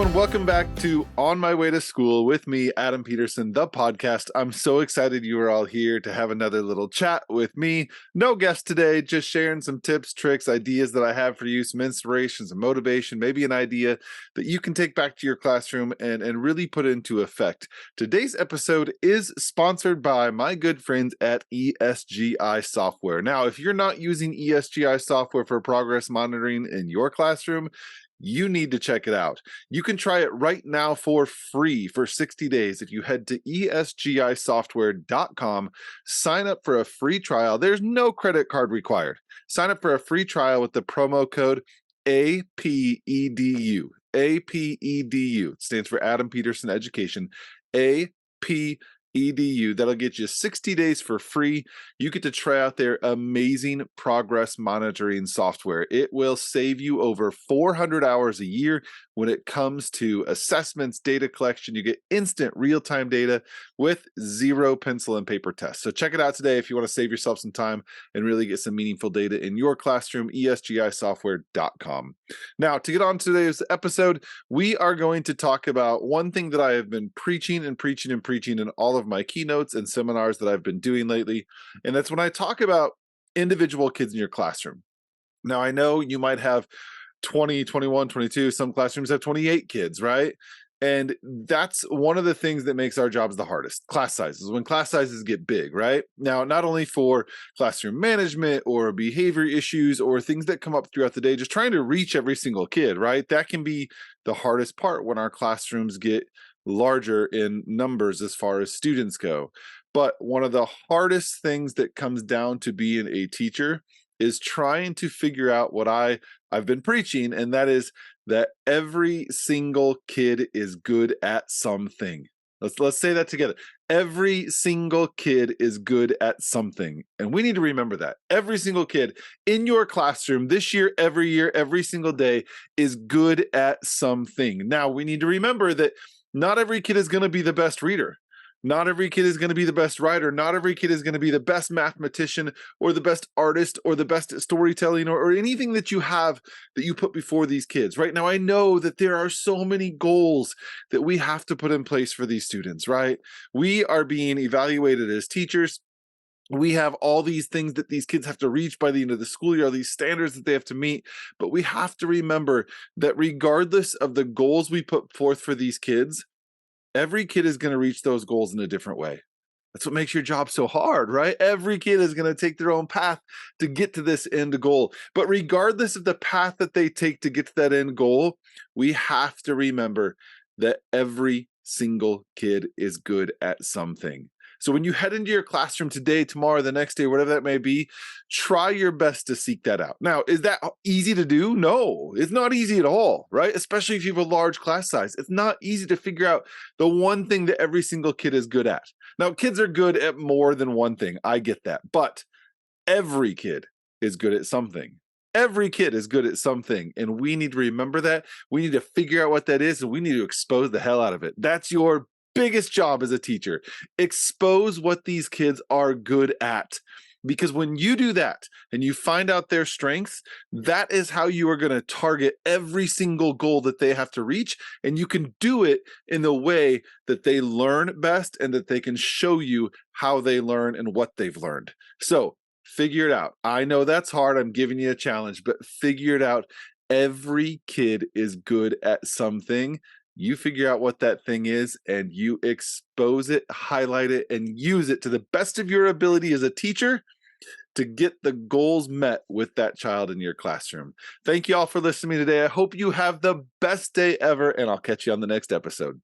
everyone. Welcome back to On My Way to School with me, Adam Peterson, the podcast. I'm so excited you are all here to have another little chat with me. No guest today, just sharing some tips, tricks, ideas that I have for you, some inspiration, some motivation, maybe an idea that you can take back to your classroom and really put into effect. Today's episode is sponsored by my good friends at ESGI Software. Now, if you're not using ESGI software for progress monitoring in your classroom, you need to check it out. You can try it right now for free for 60 days. If you head to esgisoftware.com, sign up for a free trial. There's no credit card required. Sign up for a free trial with the promo code APEDU. APEDU. It stands for Adam Peterson Education. APEDU. That'll get you 60 days for free. You get to try out their amazing progress monitoring software. It will save you over 400 hours a year when it comes to assessments, data collection. You get instant real-time data with zero pencil and paper tests. So check it out today if you want to save yourself some time and really get some meaningful data in your classroom, esgisoftware.com. Now, to get on to today's episode, we are going to talk about one thing that I have been preaching in all of my keynotes and seminars that I've been doing lately, and that's when I talk about individual kids in your classroom. Now, I know you might have 20, 21, 22, some classrooms have 28 kids, right? And that's one of the things that makes our jobs the hardest, class sizes, when class sizes get big, right? Now, not only for classroom management or behavior issues or things that come up throughout the day, just trying to reach every single kid, right? That can be the hardest part when our classrooms get larger in numbers as far as students go. But one of the hardest things that comes down to being a teacher is trying to figure out what I've been preaching, and that is that every single kid is good at something. Let's say that together. Every single kid is good at something. And we need to remember that. Every single kid in your classroom this year, every single day is good at something. Now, we need to remember that not every kid is going to be the best reader. Not every kid is going to be the best writer. Not every kid is going to be the best mathematician or the best artist or the best storytelling or anything that you have that you put before these kids. Right now, I know that there are so many goals that we have to put in place for these students, right? We are being evaluated as teachers. We have all these things that these kids have to reach by the end of the school year, all these standards that they have to meet. But we have to remember that regardless of the goals we put forth for these kids, every kid is going to reach those goals in a different way. That's what makes your job so hard, right? Every kid is going to take their own path to get to this end goal. But regardless of the path that they take to get to that end goal, we have to remember that every single kid is good at something. So when you head into your classroom today, tomorrow, the next day, whatever that may be, try your best to seek that out. Now, is that easy to do? No, it's not easy at all, right? Especially if you have a large class size. It's not easy to figure out the one thing that every single kid is good at. Now, kids are good at more than one thing. I get that. But every kid is good at something. Every kid is good at something, and we need to remember that. We need to figure out what that is, and we need to expose the hell out of it. That's your biggest job as a teacher. Expose what these kids are good at. Because when you do that and you find out their strengths, that is how you are going to target every single goal that they have to reach. And you can do it in the way that they learn best and that they can show you how they learn and what they've learned. So figure it out. I know that's hard. I'm giving you a challenge, but figure it out. Every kid is good at something. You figure out what that thing is and you expose it, highlight it, and use it to the best of your ability as a teacher to get the goals met with that child in your classroom. Thank you all for listening to me today. I hope you have the best day ever, and I'll catch you on the next episode.